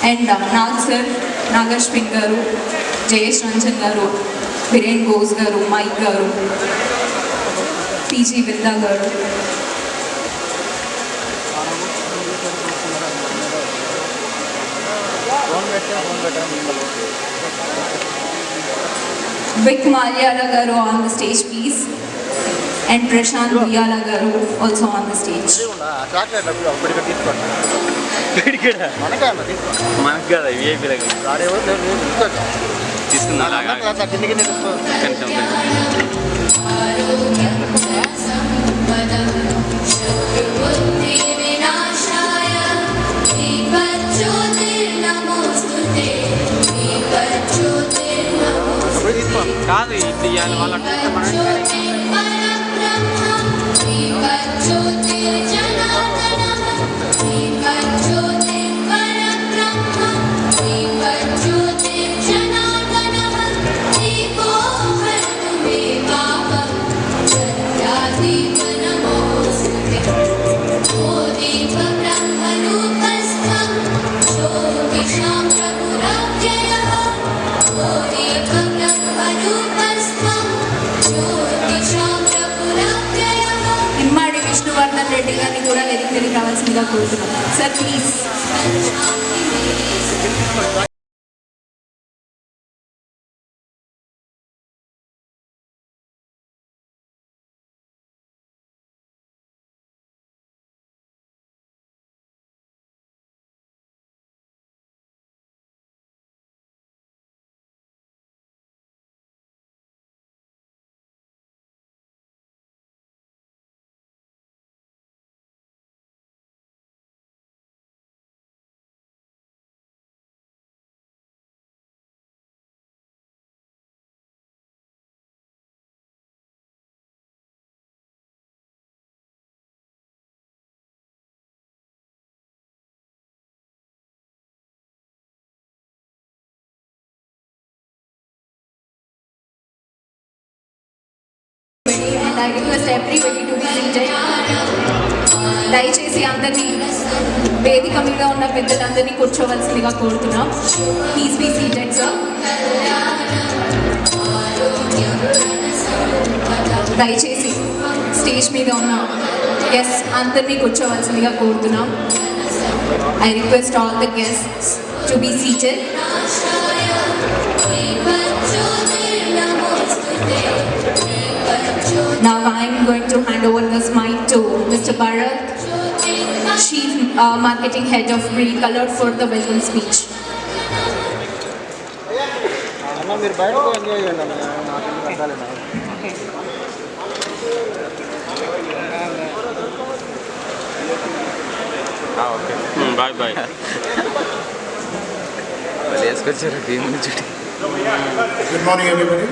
And Nag sir, Nagashwin garu, Jayesh Ranjan garu, Viren Ghosh garu, Mike garu, PG Vinda garu. Vic Malyala garu on the stage, please. And Prashant Viyala garu also on the stage. Sir, please. And I request everybody to be seated. దయచేసి అందరినీ వేదిక మీద ఉన్న పెద్దలందరినీ కూర్చోవలసిందిగా కోరుతున్నాం. Please be seated sir. దయచేసి stage మీద ఉన్న గెస్ట్స్ అందరినీ కూర్చోవలసిందిగా కోరుతున్నాం. I request all the guests to be seated. Now I am going to hand over this mic to Mr. Bharat, Chief Marketing Head of Green Color, for the welcome speech. Okay. Bye. Good morning, everybody.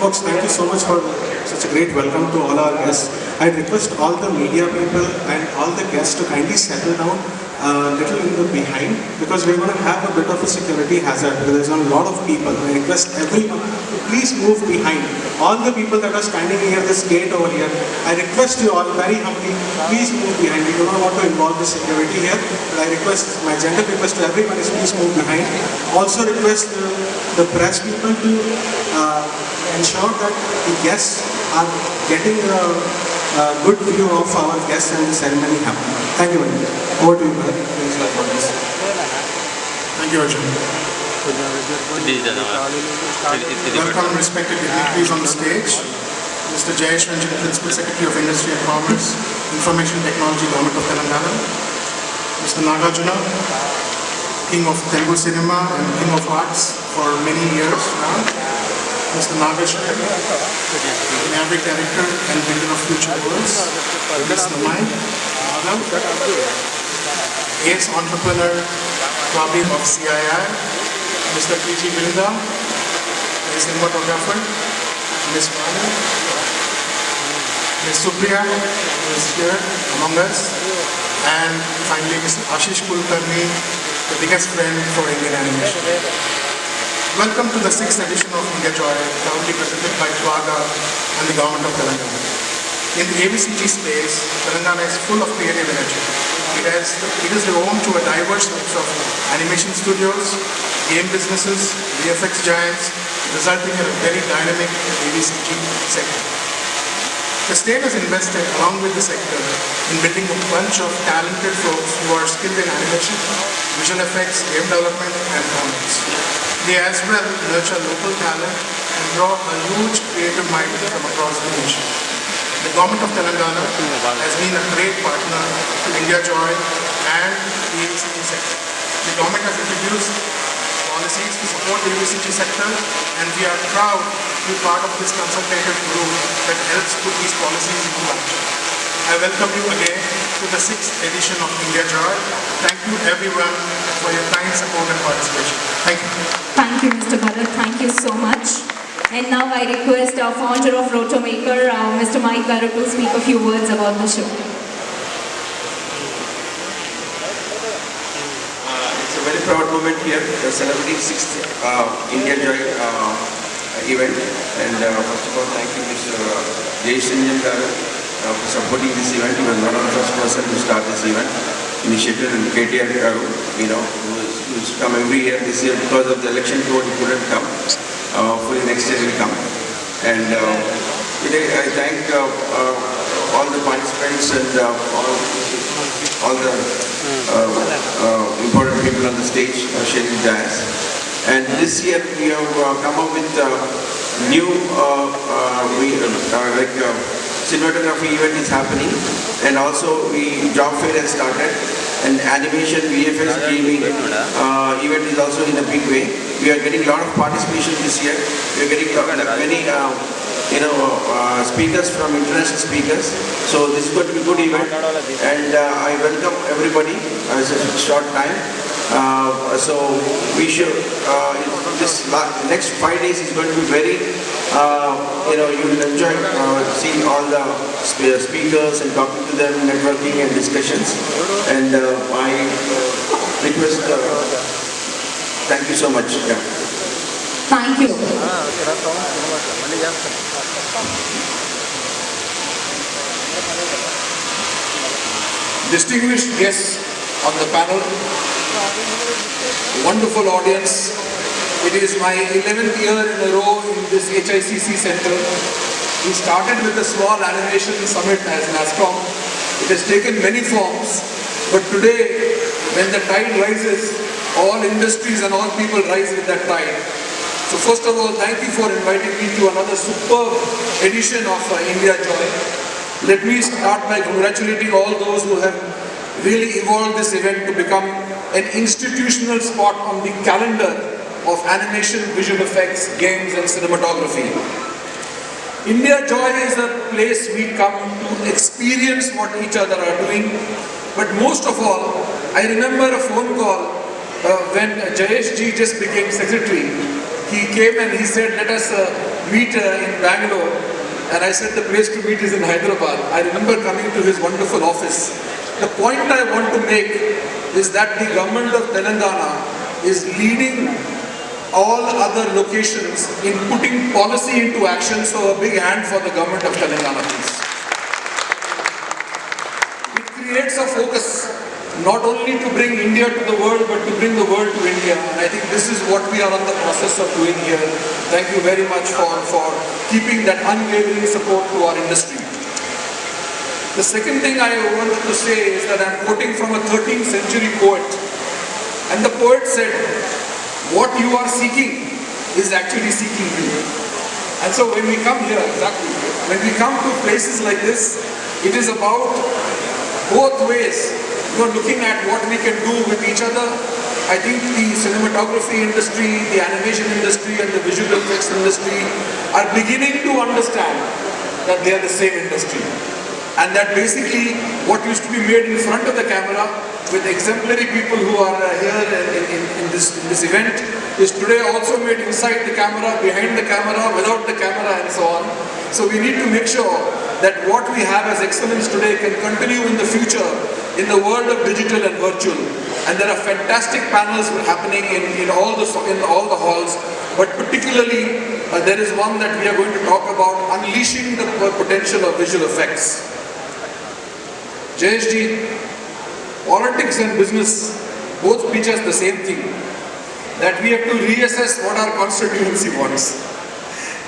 Folks, thank you so much for such a great welcome to all our guests. I request all the media people and all the guests to kindly settle down a little in the behind, because we're going to have a bit of a security hazard. There's a lot of people. I request everyone to please move behind. All the people that are standing near this gate over here, I request you all very humbly, please move behind. We do not want to involve the security here, but I request, my gentle request to everyone is please move behind. Also request the press people to ensure that the guests are getting a good view of our guests and the ceremony happening. Thank you very much. Over to you, brother. Thank you, Arjun. Welcome respected dignitaries on the stage. Mr. Jayesh Ranjan, Principal Secretary of Industry and Commerce, Information Technology, Government of Telangana. Mr. Nagarjuna, King of Telugu Cinema and King of Arts for many years now. Mr. Nagashwin, Dynamic Director and Builder of Future Worlds. Mr. Mike, Ace Entrepreneur, Clubbing of CII. Mr. PG Vinda, a cinematographer. Ms. Manu, Ms. Supriya, who is here among us. And finally, Mr. Ashish Kulkarni, the biggest friend for Indian animation. Welcome to the 6th edition of India Joy, proudly presented by Twaga and the Government of Telangana. In the ABCG space, Telangana is full of creative energy. It is home to a diverse mix of animation studios, game businesses, VFX giants, resulting in a very dynamic ABCG sector. The state has invested along with the sector in building a bunch of talented folks who are skilled in animation, visual effects, game development and comics. They as well nurture local talent and draw a huge creative mind from across the nation. The Government of Telangana has been a great partner to India Joy and the ABCG sector. The government has introduced policies to support the ABCG sector, and we are proud to be part of this consultative group that helps put these policies into action. I welcome you again to the 6th edition of India Joy. Thank you everyone for your kind support and participation. Thank you. Thank you, Mr. Bharat. Thank you so much. And now I request our founder of Rotomaker, Mr. Mike Garu, to speak a few words about the show. It's a very proud moment here, celebrating 6th India Joy event. And first of all, thank you, Mr. Jason Garu, for supporting this event. He was one of the first person to start this event. Initiative and KTR Garu, who's come every year. This year, because of the election code, he couldn't come. Hopefully next year will come. And today I thank all the participants and all the important people on the stage sharing dance. And this year we have come up with new cinematography event is happening, and also job fair has started, and animation, VFX, gaming event is also in a big way. We are getting a lot of participation this year. We are getting many speakers from international speakers. So this is going to be a good event, and I welcome everybody. It's a short time. So we should, this next 5 days is going to be very, you will enjoy seeing all the speakers and talking to them, networking and discussions. And I request, thank you so much. Yeah. Thank you. Distinguished guests on the panel, wonderful audience. It is my 11th year in a row in this HICC center. We started with a small animation summit as NASCOM. It has taken many forms, but today, when the tide rises, all industries and all people rise with that tide. So first of all, thank you for inviting me to another superb edition of India Joy. Let me start by congratulating all those who have really evolved this event to become an institutional spot on the calendar of animation, visual effects, games and cinematography. India Joy is a place we come to experience what each other are doing, but most of all, I remember a phone call when Jayesh ji just became secretary. He came and he said, let us meet in Bangalore, and I said the place to meet is in Hyderabad. I remember coming to his wonderful office. The point I want to make is that the government of Telangana is leading all other locations in putting policy into action, so a big hand for the government of Telangana, please. It creates a focus not only to bring India to the world, but to bring the world to India, and I think this is what we are on the process of doing here. Thank you very much for keeping that unwavering support to our industry. The second thing I wanted to say is that I'm quoting from a 13th century poet, and the poet said, what you are seeking is actually seeking you. And so when we come here, exactly, when we come to places like this, it is about both ways. We are looking at what we can do with each other. I think the cinematography industry, the animation industry and the visual effects industry are beginning to understand that they are the same industry. And that basically what used to be made in front of the camera with exemplary people who are here in this event is today also made inside the camera, behind the camera, without the camera and so on. So we need to make sure that what we have as excellence today can continue in the future in the world of digital and virtual. And there are fantastic panels happening in all the halls. but particularly there is one that we are going to talk about, unleashing the potential of visual effects. JSG, politics and business both preach us the same thing, that we have to reassess what our constituency wants.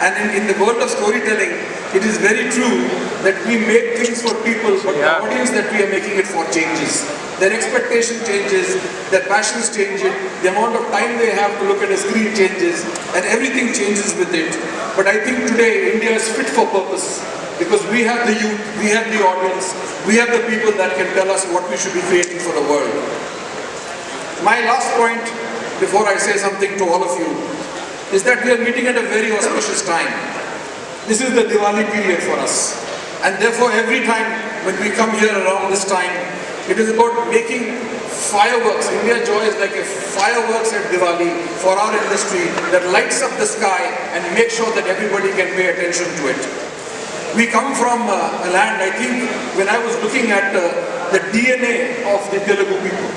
And in the world of storytelling, it is very true that we make things for people, but the audience that we are making it for changes. Their expectation changes, their passions change it, the amount of time they have to look at a screen changes, and everything changes with it. But I think today India is fit for purpose, because we have the youth, we have the audience, we have the people that can tell us what we should be creating for the world. My last point, before I say something to all of you, is that we are meeting at a very auspicious time. This is the Diwali period for us. And therefore every time when we come here around this time, it is about making fireworks. India Joy is like a fireworks at Diwali for our industry that lights up the sky and make sure that everybody can pay attention to it. We come from a land, I think, when I was looking at the DNA of the Telugu people,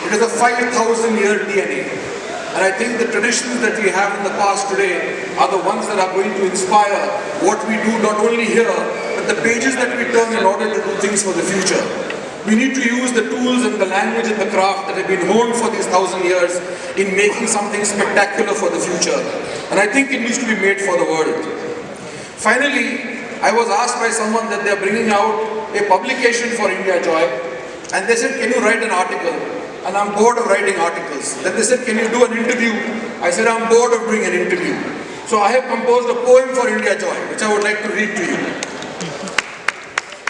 it is a 5,000-year DNA. And I think the traditions that we have in the past today are the ones that are going to inspire what we do not only here, but the pages that we turn in order to do things for the future. We need to use the tools and the language and the craft that have been honed for these 1,000 years in making something spectacular for the future. And I think it needs to be made for the world. Finally, I was asked by someone that they are bringing out a publication for India Joy, and they said, can you write an article? And I'm bored of writing articles. Then they said, can you do an interview? I said, I'm bored of doing an interview. So I have composed a poem for India Joy, which I would like to read to you.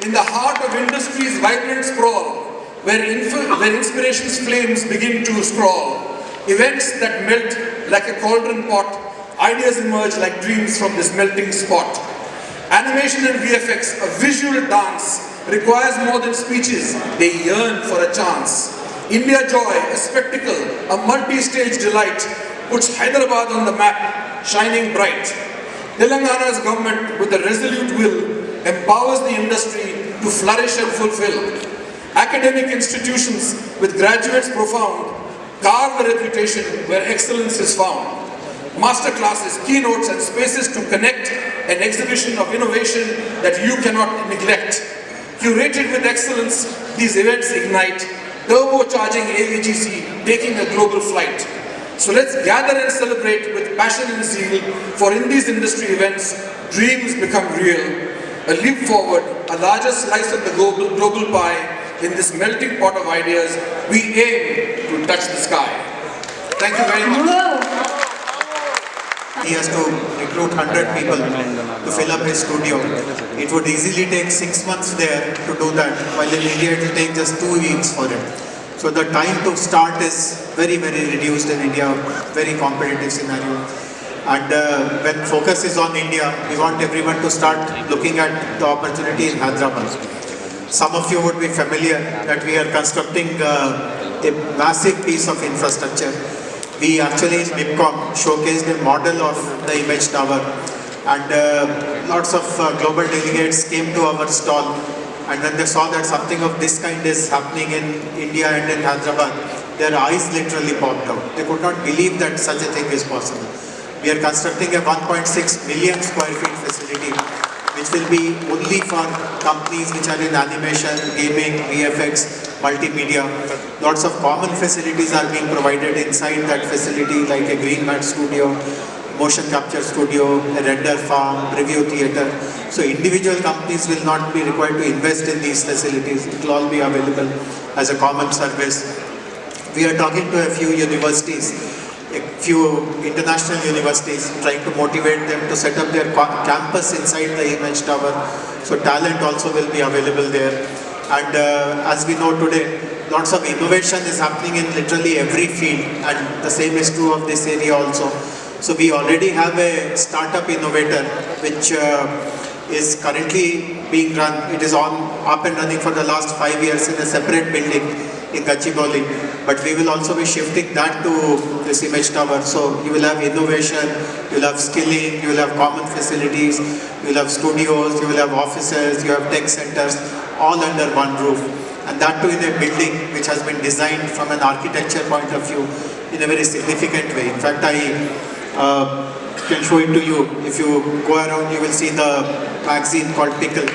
In the heart of industry's vibrant sprawl, where inspiration's flames begin to scrawl, events that melt like a cauldron pot, ideas emerge like dreams from this melting spot. Animation and VFX, a visual dance, requires more than speeches, they yearn for a chance. India Joy, a spectacle, a multi-stage delight, puts Hyderabad on the map, shining bright. Telangana's government, with a resolute will, empowers the industry to flourish and fulfill. Academic institutions, with graduates profound, carve a reputation where excellence is found. Master classes, keynotes, and spaces to connect, an exhibition of innovation that you cannot neglect. Curated with excellence, these events ignite, turbocharging AVGC, taking a global flight. So let's gather and celebrate with passion and zeal, for in these industry events, dreams become real. A leap forward, a larger slice of the global pie, in this melting pot of ideas, we aim to touch the sky. Thank you very much. He has to recruit 100 people to fill up his studio. It would easily take 6 months there to do that, while in India it will take just 2 weeks for it. So the time to start is very, very reduced in India, very competitive scenario. And when focus is on India, we want everyone to start looking at the opportunity in Hyderabad. Some of you would be familiar that we are constructing a massive piece of infrastructure. We actually in MIPCOM showcased a model of the image tower, and lots of global delegates came to our stall, and when they saw that something of this kind is happening in India and in Hyderabad, their eyes literally popped out. They could not believe that such a thing is possible. We are constructing a 1.6 million square feet facility, which will be only for companies which are in animation, gaming, VFX, multimedia. Lots of common facilities are being provided inside that facility, like a green mat studio, motion capture studio, a render farm, preview theatre. So individual companies will not be required to invest in these facilities. It will all be available as a common service. We are talking to a few universities, a few international universities, trying to motivate them to set up their campus inside the image tower. So talent also will be available there. And as we know today, lots of innovation is happening in literally every field, and the same is true of this area also. So we already have a startup innovator which is currently being run. It is up and running for the last 5 years in a separate building in Gachibowli, but we will also be shifting that to this image tower. So you will have innovation, you will have skilling, you will have common facilities, you will have studios, you will have offices, you have tech centers, all under one roof. And that too in a building which has been designed from an architecture point of view in a very significant way. In fact, Can show it to you. If you go around, you will see the magazine called Pickle.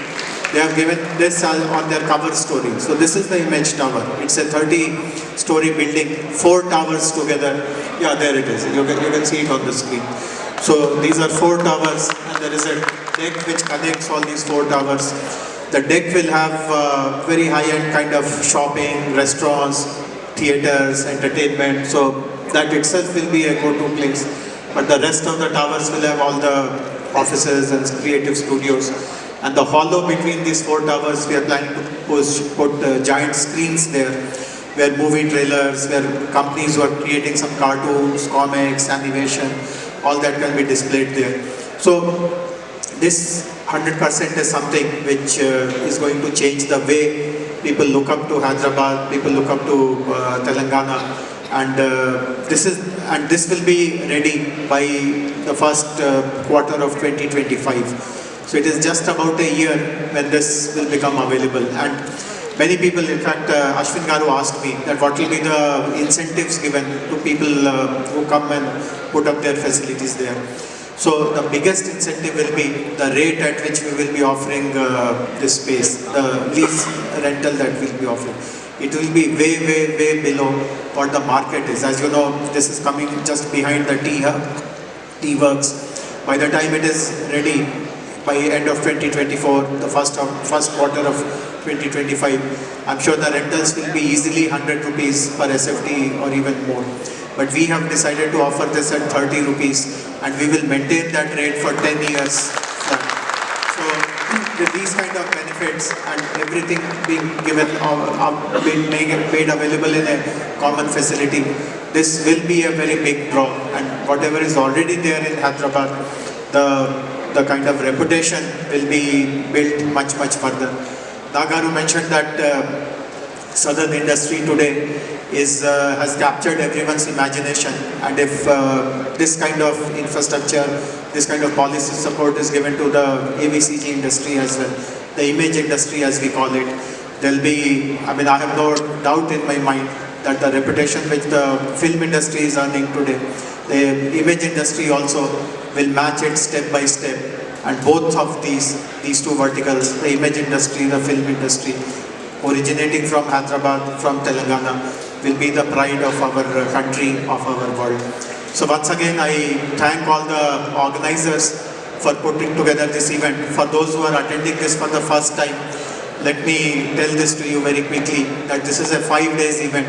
They have given this on their cover story. So this is the image tower. It's a 30-story building, 4 towers together. Yeah, there it is. You can see it on the screen. So these are 4 towers, and there is a deck which connects all these 4 towers. The deck will have very high-end kind of shopping, restaurants, theaters, entertainment. So that itself will be a go-to place. But the rest of the towers will have all the offices and creative studios. And the hollow between these 4 towers, we are planning to put giant screens there, where movie trailers, where companies who are creating some cartoons, comics, animation, all that can be displayed there. So this 100% is something which is going to change the way people look up to Hyderabad, people look up to Telangana, and this will be ready by the first quarter of 2025. So it is just about a year when this will become available. And many people, in fact, Ashwin Garu asked me that what will be the incentives given to people who come and put up their facilities there. So the biggest incentive will be the rate at which we will be offering this space, the lease rental that we will be offering. It will be way below what the market is. As you know, this is coming just behind the T Works. By the time it is ready, by end of 2024, the first quarter of 2025, I'm sure the rentals will be easily 100 rupees per SFT or even more. But we have decided to offer this at 30 rupees, and we will maintain that rate for 10 years. So with these kind of benefits and everything being given, being made available in a common facility, this will be a very big draw. And whatever is already there in Hyderabad, the kind of reputation will be built much further. Nagaru mentioned that southern industry today has captured everyone's imagination, and if this kind of infrastructure, this kind of policy support is given to the AVCG industry as well, the image industry as we call it, there'll be, I have no doubt in my mind that the reputation which the film industry is earning today, the image industry also will match it step by step. And both of these 2 verticals, the image industry, the film industry, originating from Hyderabad, from Telangana, will be the pride of our country, of our world. So once again, I thank all the organizers for putting together this event. For those who are attending this for the first time, let me tell this to you very quickly, that this is a 5 days event.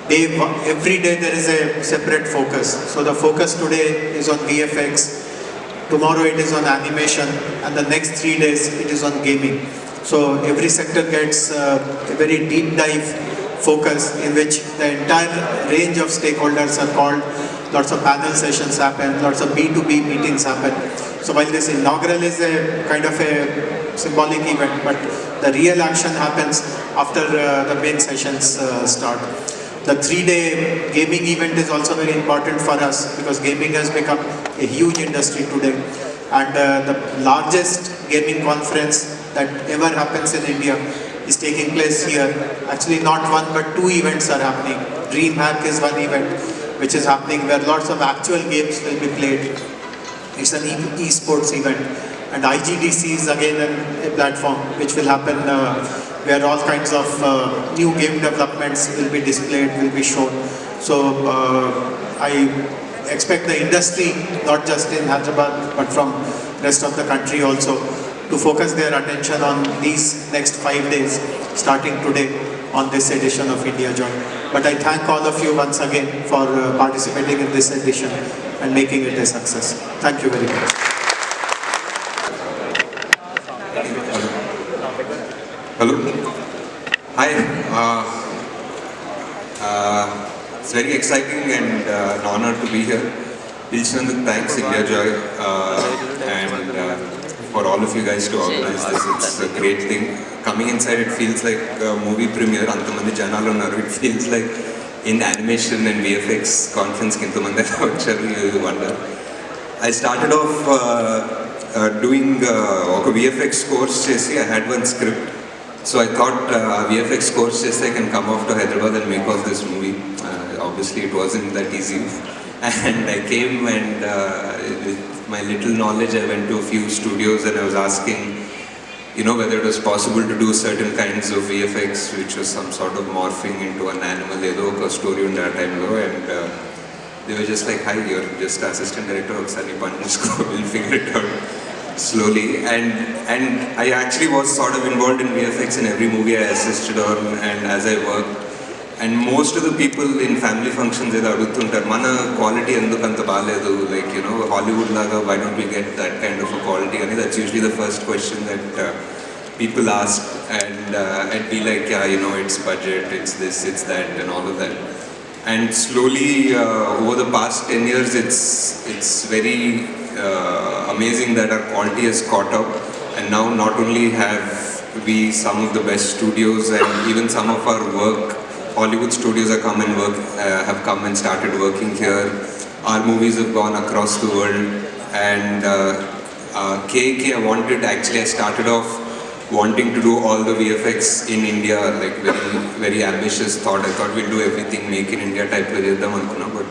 Every day there is a separate focus. So the focus today is on VFX, tomorrow it is on animation, and the next 3 days it is on gaming. So every sector gets a very deep dive focus in which the entire range of stakeholders are called, lots of panel sessions happen, lots of B2B meetings happen. So while this inaugural is a kind of a symbolic event, but the real action happens after the main sessions start. The 3-day gaming event is also very important for us because gaming has become a huge industry today. And the largest gaming conference that ever happens in India is taking place here. Actually, not one but 2 events are happening. DreamHack is one event which is happening where lots of actual games will be played. It's an e-sports event. And IGDC is again a platform which will happen where all kinds of new game developments will be displayed, will be shown. So I expect the industry, not just in Hyderabad, but from rest of the country also, to focus their attention on these next 5 days, starting today on this edition of India Joy. But I thank all of you once again for participating in this edition and making it a success. Thank you very much. Hello. Hi. It's very exciting and an honor to be here. Dilshanand, thanks India Joy and for all of you guys to organize this. It's a great thing. Coming inside, it feels like a movie premiere. Antamandi janalu unnaru. It feels like in animation and VFX conference kintamandi vacharu, you wonder. I started off doing a VFX course chesi. I had one script. So I thought VFX course chesi I can come off to Hyderabad and make off this movie. Obviously it wasn't that easy. And I came and with my little knowledge I went to a few studios and I was asking, whether it was possible to do certain kinds of VFX, which was some sort of morphing into an animal, a story in that time, and they were just like, "Hi, you're just assistant director of Sunny Pandisko, we'll figure it out slowly." And I actually was sort of involved in VFX in every movie I assisted on and as I worked. And most of the people in family functions mana quality endukanta baaledu, like, Hollywood laga, why don't we get that kind of a quality? And that's usually the first question that people ask, and I'd be like, yeah, it's budget, it's this, it's that, and all of that. And slowly, over the past 10 years, it's very amazing that our quality has caught up, and now not only have we some of the best studios, and even some of our work, Hollywood studios have come and started working here. Our movies have gone across the world, and KK, I started off wanting to do all the VFX in India, like very ambitious thought. I thought we'll do everything make in India type of, but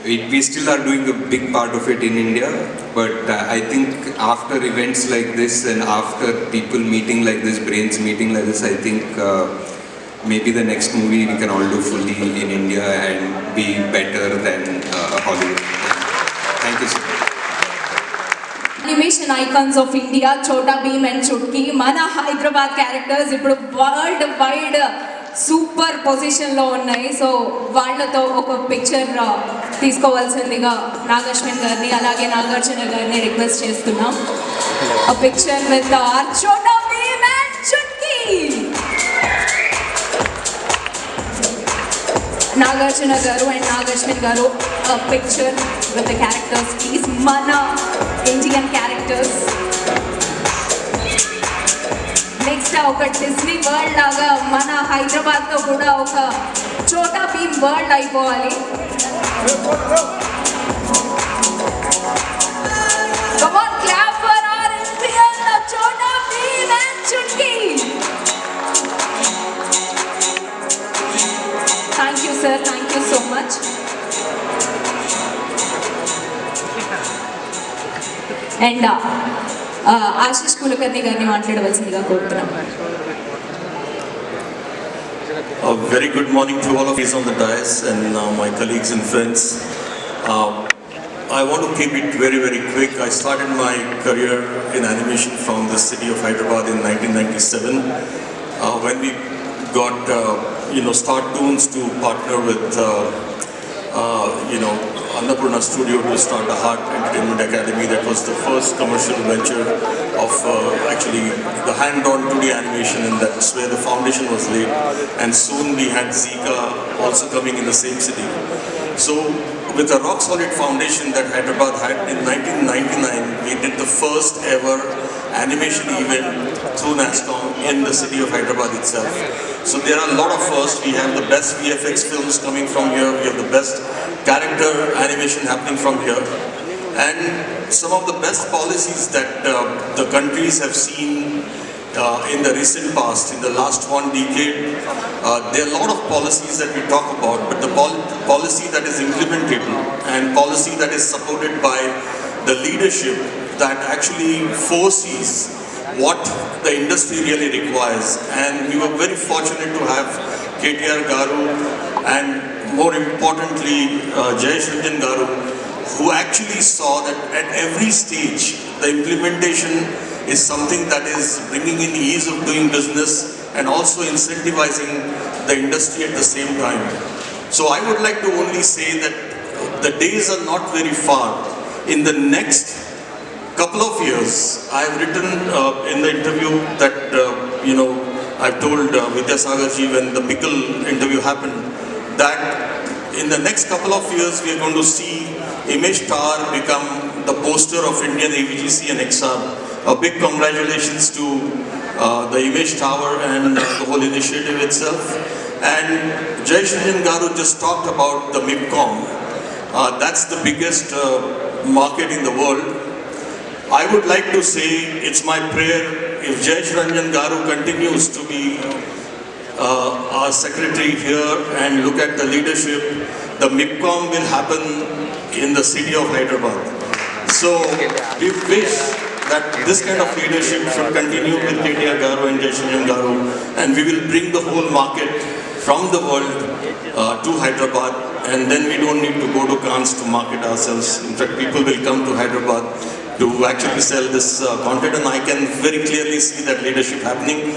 we still are doing a big part of it in India. But I think after events like this and after people meeting like this, brains meeting like this, I think maybe the next movie we can all do fully in India and be better than Hollywood. Thank you so much. Animation icons of India, Chota Bheem and Chutki, mana Hyderabad characters, ఇప్పుడు world wide super పొజిషన్లో ఉన్నాయి. So వాళ్ళతో ఒక picture తీసుకోవాల్సిందిగా నాగశ్విన్ గారిని అలాగే నాగార్జున గారిని request చేస్తున్నాం. A picture with Chota Bheem and Chutki. Nagarjuna garu and Nagashwin garu, a picture with the characters, please. Mana Indian characters. Next, oka Disney world laga mana Hyderabad lo kuda oka Chota Bheem world aipovali. Come on, clap for our Indian Chota Bheem and Chutki. Thank you, sir. Thank you so much. And Ashish Kulkarni గారిని మాట్లాడవలసిందిగా కోరుతున్నాం. A very good morning to all of you on the dais and my colleagues and friends. I want to keep it very, very quick. I started my career in animation from the city of Hyderabad in 1997 when we got Star Toons to partner with Annapurna Studio to start the Heart Entertainment Academy. That was the first commercial venture of actually the hand-on 2D animation, and that's where the foundation was laid. And soon we had Zika also coming in the same city. So with a rock-solid foundation that Hyderabad had in 1999, we did the first ever animation event through NASCOM in the city of Hyderabad itself. So there are a lot of firsts. We have the best VFX films coming from here. We have the best character animation happening from here. And some of the best policies that the countries have seen in the recent past, in the last one decade, there are a lot of policies that we talk about, but the policy that is implementable and policy that is supported by the leadership that actually foresees what the industry really requires. And we were very fortunate to have KTR Garu and more importantly Jayesh Ranjan Garu, who actually saw that at every stage the implementation is something that is bringing in ease of doing business and also incentivizing the industry at the same time. So I would like to only say that the days are not very far. In the next couple of years, I have written in the interview that I've told Vidyasagarji when the pickle interview happened that in the next couple of years we are going to see Image Tower become the poster of Indian AVGC and XR. A big congratulations to the Image Tower and the whole initiative itself. And Jayesh Ranjan Garu just talked about the MIPCOM. That's the biggest market in the world. I would like to say it's my prayer if Jayesh Ranjan Garu continues to be our secretary here and look at the leadership, the MIPCOM will happen in the city of Hyderabad. So we wish that this kind of leadership should continue with KTR Garu and Jaishanjan Garu, and we will bring the whole market from the world to Hyderabad, and then we don't need to go to Cannes to market ourselves. In fact, people will come to Hyderabad to actually sell this content, and I can very clearly see that leadership happening.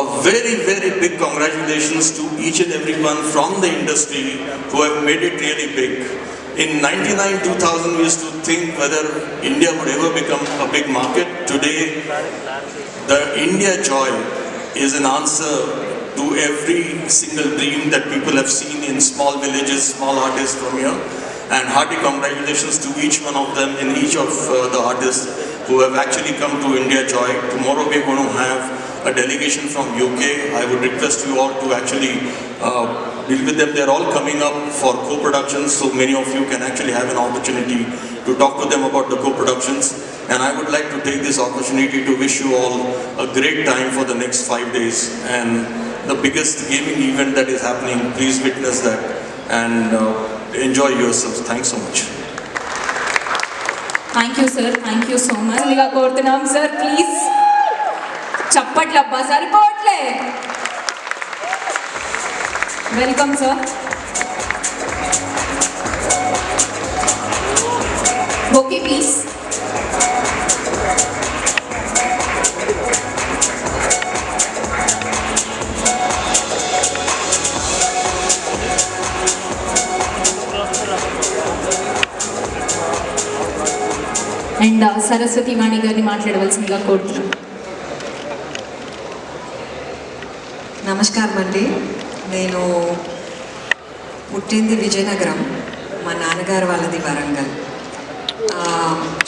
A very, very big congratulations to each and everyone from the industry who have made it really big. In 99, 2000, we used to think whether India would ever become a big market. Today, the India Joy is an answer to every single dream that people have seen in small villages, small artists from here. And hearty congratulations to each one of them and each of the artists who have actually come to India Joy. Tomorrow we are going to have a delegation from UK. I would request you all to actually deal with them. They're all coming up for co-productions, so many of you can actually have an opportunity to talk to them about the co-productions. And I would like to take this opportunity to wish you all a great time for the next 5 days. And the biggest gaming event that is happening, please witness that and enjoy yourselves. Thanks so much. Thank you, sir. Thank you so much. Liga korutunnam sir, please. చప్పట్లు అబ్బా సరిపోవట్లే. Welcome sir. Okay please. And Saraswati Vani గారిని మాట్లాడవలసిందిగా కోరుతున్నాం. నమస్కారం అండి. నేను పుట్టింది విజయనగరం, మా నాన్నగారు వాళ్ళది వరంగల్.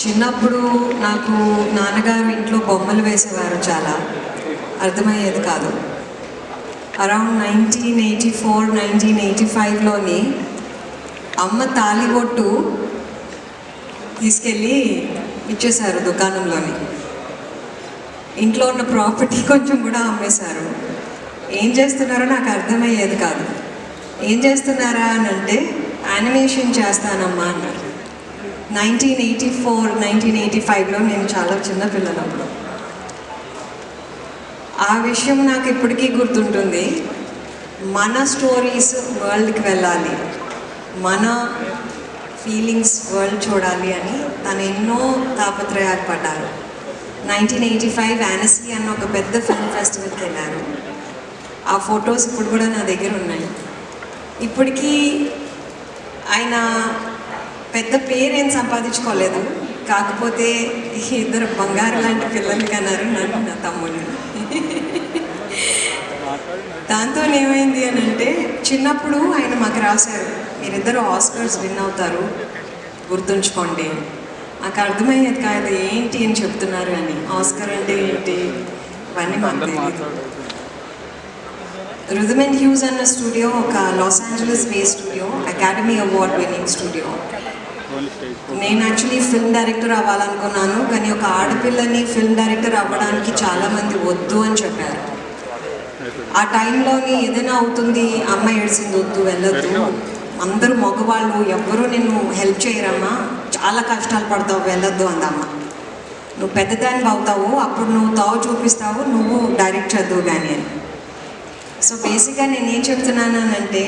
చిన్నప్పుడు నాకు నాన్నగారు ఇంట్లో బొమ్మలు వేసేవారు, చాలా అర్థమయ్యేది కాదు. అరౌండ్ 1984, 1985లోని అమ్మ తాళిబొట్టు తీసుకెళ్ళి ఇచ్చేశారు దుకాణంలోని. ఇంట్లో ఉన్న ప్రాపర్టీ కొంచెం కూడా అమ్మేశారు. ఏం చేస్తున్నారో నాకు అర్థమయ్యేది కాదు. ఏం చేస్తున్నారా అని అంటే యానిమేషన్ చేస్తానమ్మా అన్నారు. 1984, 1985లో నేను చాలా చిన్నపిల్లనప్పుడు. ఆ విషయం నాకు ఇప్పటికీ గుర్తుంటుంది. మన స్టోరీస్ వరల్డ్కి వెళ్ళాలి, మన ఫీలింగ్స్ వరల్డ్ చూడాలి అని తను ఎన్నో తాపత్రయాలు పడ్డారు. 1985 యానసీ అన్న ఒక పెద్ద ఫిల్మ్ ఫెస్టివల్కి వెళ్ళారు. ఆ ఫొటోస్ ఇప్పుడు కూడా నా దగ్గర ఉన్నాయి. ఇప్పటికీ ఆయన పెద్ద పేరేం సంపాదించుకోలేదు, కాకపోతే ఇద్దరు బంగారు లాంటి పిల్లలు కన్నారు, నన్ను నా తమ్ముడిని. దాంతో ఏమైంది అని అంటే చిన్నప్పుడు ఆయన మాకు రాశారు, మీరిద్దరు ఆస్కర్స్ విన్ అవుతారు, గుర్తుంచుకోండి. నాకు అర్థమయ్యేది కాదు ఏంటి అని చెప్తున్నారు అని. ఆస్కర్ అంటే ఏంటి ఇవన్నీ మాకు తెలియదు. Rhythm and Hues అన్న స్టూడియో ఒక Los Angeles base studio, academy award winning studio. నేను యాక్చువల్లీ ఫిల్మ్ డైరెక్టర్ అవ్వాలనుకున్నాను, కానీ ఒక ఆడపిల్లని ఫిల్మ్ డైరెక్టర్ అవ్వడానికి చాలామంది వద్దు అని చెప్పారు. ఆ టైంలోని ఏదైనా అవుతుంది, అమ్మ ఏడ్చింది, వద్దు వెళ్ళొద్దు, అందరూ మగవాళ్ళు ఎవ్వరూ నిన్ను హెల్ప్ చేయరమ్మా, చాలా కష్టాలు పడతావు, వెళ్ళొద్దు అందమ్మ. నువ్వు పెద్దదాన్ని అవుతావు, అప్పుడు నువ్వు తావు చూపిస్తావు, నువ్వు డైరెక్ట్ చదువు కానీ అని. సో బేసిక్గా నేను ఏం చెప్తున్నాను అంటే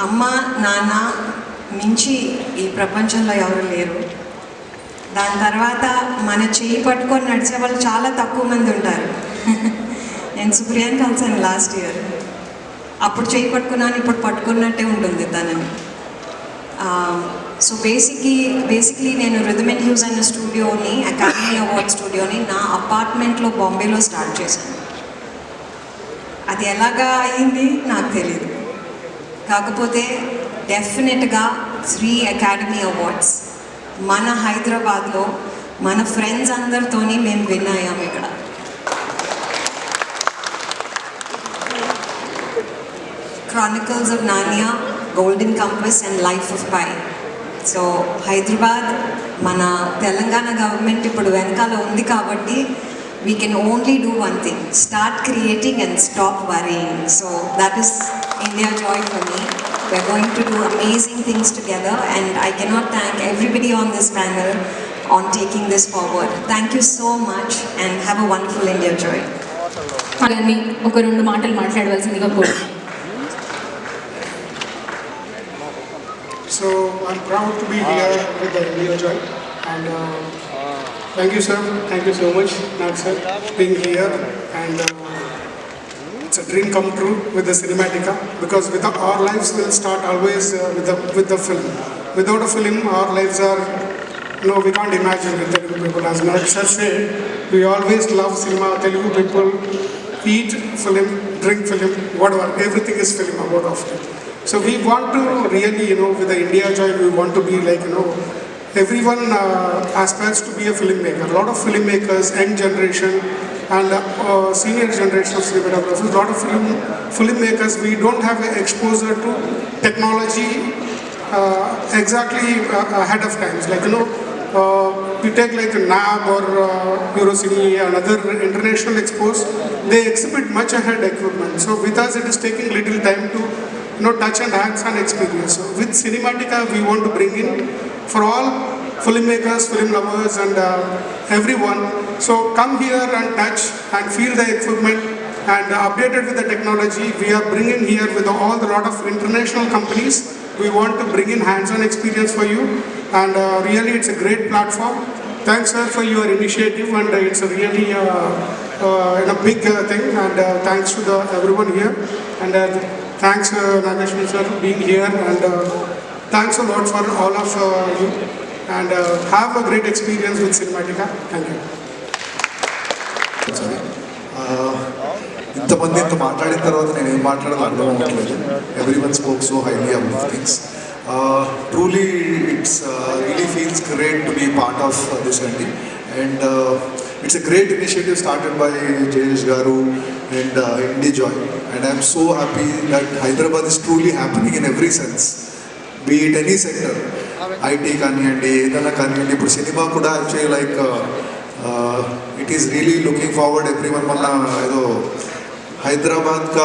అమ్మ నాన్న మించి ఈ ప్రపంచంలో ఎవరు లేరు. దాని తర్వాత మన చేయి పట్టుకొని నడిచే వాళ్ళు చాలా తక్కువ మంది ఉంటారు. నేను సుప్రియాని కలిసాను లాస్ట్ ఇయర్. అప్పుడు చేయి పట్టుకున్నాను, ఇప్పుడు పట్టుకున్నట్టే ఉంటుంది తనని. సో బేసిక్లీ నేను రిథమ్ అండ్ హ్యూస్ అన్న స్టూడియోని, అకాడమీ అవార్డ్ స్టూడియోని నా అపార్ట్మెంట్లో బాంబేలో స్టార్ట్ చేశాను. అది ఎలాగా అయింది నాకు తెలియదు, కాకపోతే డెఫినెట్గా 3 అకాడమీ అవార్డ్స్ మన హైదరాబాద్లో మన ఫ్రెండ్స్ అందరితోని మేము విన్ అయ్యాము. ఇక్కడ క్రానికల్స్ ఆఫ్ నానియా, golden compass and life of pi. So Hyderabad మన తెలంగాణ గవర్నమెంట్ ఇప్పుడు వెనకాల ఉంది కాబట్టి we can only do one thing, start creating and stop worrying. So that is India Joy for me. We're going to do amazing things together, and I cannot thank everybody on this panel on taking this forward. Thank you so much, and have a wonderful India Joy. గారిని ఒక 2 మాటలు మాట్లాడవలసిందిగా కోరుతున్నాను. So I'm proud to be here with the India Joy, and thank you, sir. Thank you so much, Nag sir, being here, and it's a dream come true with the Cinematica, because our lives will start always with the film. Without a film, our lives are, we can't imagine with Telugu people. As Nag sir said, we always love cinema. Telugu people eat film, drink film, whatever. Everything is film about of it. So we want to really, with the India Joy, we want to be like, everyone aspires to be a filmmaker. A lot of filmmakers, young generation and senior generation of cinematographers, a lot of filmmakers, we don't have exposure to technology exactly ahead of times. Like, we take like NAB or Eurocine and other international expos, they exhibit much ahead equipment. So with us, it is taking little time to touch and hands-on experience. So with Cinematica, we want to bring in for all filmmakers, film lovers, and everyone. So come here and touch and feel the equipment and updated with the technology. We are bringing here with all the lot of international companies. We want to bring in hands-on experience for you, and really it's a great platform. Thanks, sir, for your initiative, and it's a really a big thing. And thanks to everyone here, and thanks Nageshwar sir for being here, and thanks a lot for all of you, and have a great experience with Cinematica. Thank you. ఇంతమంది ఇంత మాట్లాడిన తర్వాత నేను ఏం మాట్లాడాలో అర్థం అవ్వట్లేదు. Everyone spoke so highly about things. Truly, it's really feels great to be part of this అండి. And it's a great initiative started by Jayesh Garu and Indie Joy. And I'm so happy that Hyderabad is truly happening in every sense. Be it any sector, IT kaniyandi, edana kaniyandi, ippudu cinema kuda actually like it is really looking forward. Everyone manna edo Hyderabad కా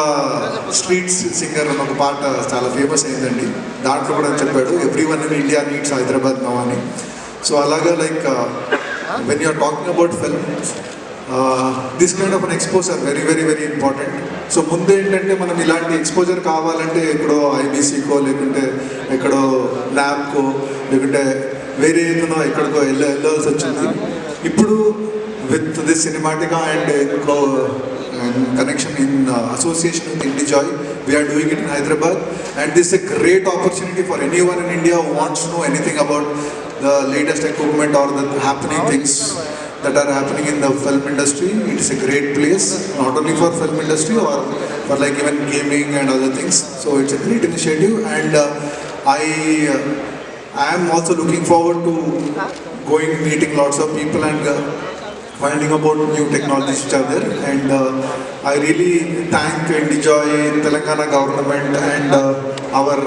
street singer అని ఒక పాట చాలా famous అయిందండి. దాంట్లో కూడా చెప్పాడు everyone in India needs Hyderabad now అని. సో అలాగా like when you're talking about film, this kind of an expose are very very very important. So ముందు ఏంటంటే మనం ఇలాంటి ఎక్స్పోజర్ కావాలంటే ఎక్కడో ఐబీసీకో లేకుంటే ఎక్కడో ల్యాబ్కో లేకుంటే వేరే ఏదైనా ఎక్కడికో వెళ్ళాల్సి వచ్చింది. ఇప్పుడు విత్ దిస్ సినిమాటికా అండ్ ఇంకో connection in association with Indie Joy, we are doing it in Hyderabad, and this is a great opportunity for anyone in India who wants to know anything about the latest equipment or the happening things that are happening in the film industry. It is a great place, not only for film industry or for like even gaming and other things. So it's a great initiative, and I am also looking forward to going meeting lots of people and finding about new technologies which are there. And I really thank Indie Joy, Telangana government, and our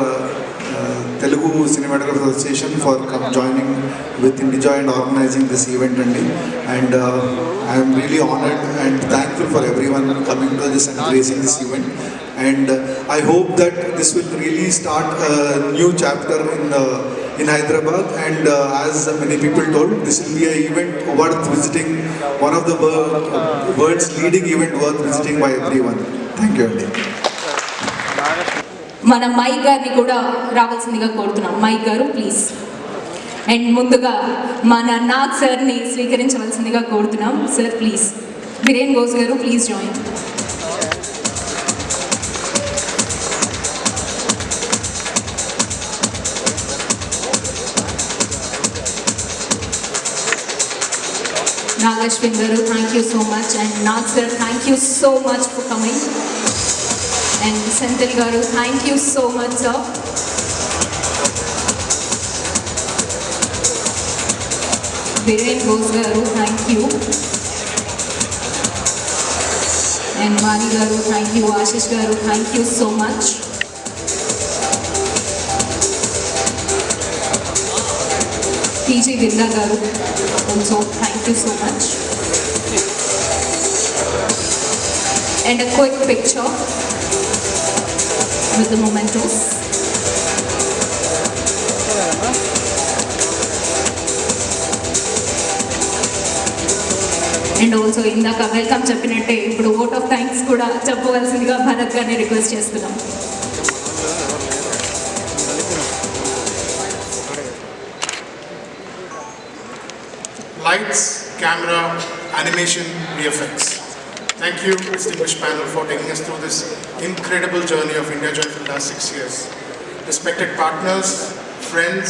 Telugu Cinematographers Association for joining with Indie Joy and organizing this event. And I am really honored and thankful for everyone coming to this and gracing this event. And I hope that this will really start a new chapter in Hyderabad, and as many people told, this will be an event worth visiting, one of the world's leading event worth visiting by everyone. Thank you. మన mic గారిని కూడా రావాల్సిందిగా కోరుతున్నాం. Mic గారు please. And ముందుగా మన నాగ్ సార్ని స్వీకరించవలసిందిగా కోరుతున్నాం. Sir please. వీరేన్ బోస్ గారు please join. Nageshwar garu, thank you so much, and Nag sir, thank you so much for coming. And Senthil garu, thank you so much, sir. Viren Bose garu, thank you. And Mani garu, thank you. Ashish garu, thank you so much. PG Vinda garu, also thank you so much. And a quick picture with the mementos. And also ఇందాక welcome చెప్పినట్టే ఇప్పుడు vote of thanks కూడా చెప్పవలసిందిగా భరత్ గారిని request చేస్తున్నాం. Lights, camera, animation, VFX. Thank you, distinguished panel, for taking us through this incredible journey of India Joy for the last 6 years. Respected partners, friends,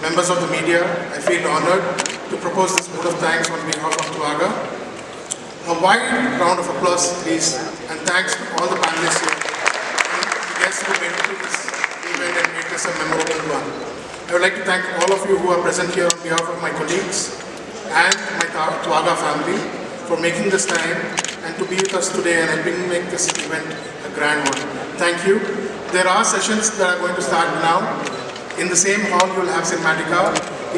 members of the media, I feel honored to propose this vote of thanks on behalf of Twaga. A wide round of applause, please, and thanks to all the panelists here and the guests who made it to this event and made this a memorable one. I would like to thank all of you who are present here on behalf of my colleagues and my Twaga family for making this time and to be with us today and helping make this event a grand one. Thank you. There are sessions that are going to start now. In the same hall, you will have Cinematica.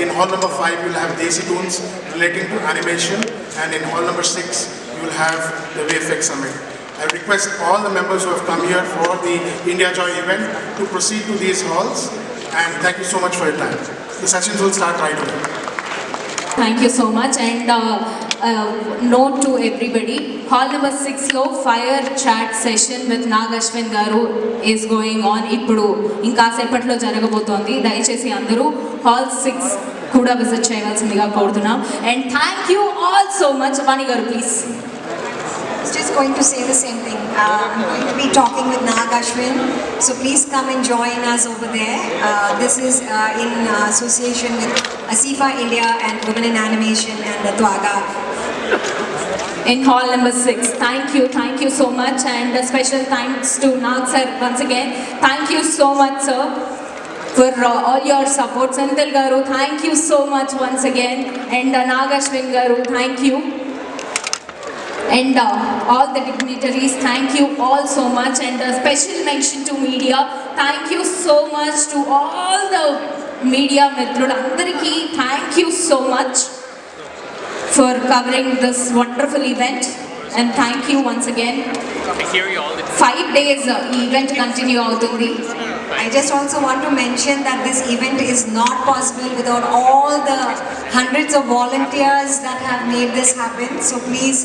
In hall number 5, you will have Desi Tunes relating to animation. And in hall number 6, you will have the VFX Summit. I request all the members who have come here for the India Joy event to proceed to these halls. And thank you so much for your time. The sessions will start right away. Thank you so much, and note to everybody, hall number 6 లో fire chat session with Nag Ashwin garu is going on. ఇప్పుడు ఇంకా సేపట్లో జరగబోతోంది. దయచేసి అందరూ hall 6 కూడా visit చేయవలసిందిగా కోరుతున్నాం. And thank you all so much. Vani garu, please. Just going to say the same thing. I'm going to be talking with Nag Ashwin, so please come and join us over there. This is in association with Asifa India and Women in Animation and the Twaga. In hall number 6. Thank you so much, and a special thanks to Nag sir once again. Thank you so much, sir, for all your support. Senthil garu, thank you so much once again, and Nag Ashwin garu, thank you. And all the dignitaries, thank you all so much, and a special mention to media. Thank you so much to all the media mitrudandriki. Thank you so much for covering this wonderful event, and thank you once again. 5 days event continue avutundi. I just also want to mention that this event is not possible without all the hundreds of volunteers that have made this happen. So please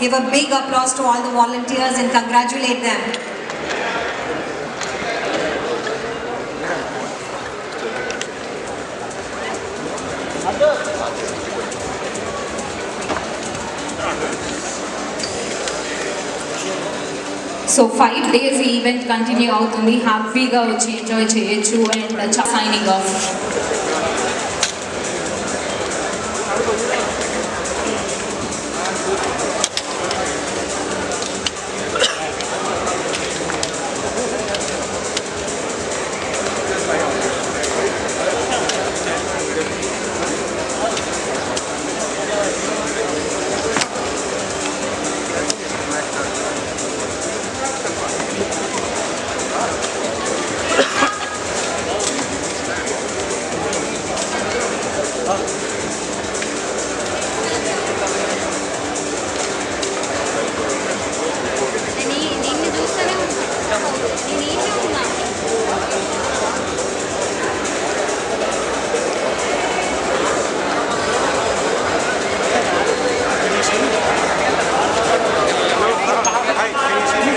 give a big applause to all the volunteers and congratulate them. So 5 days event continue avutundi. Happy ga vachi enjoy cheyochu, and signing off.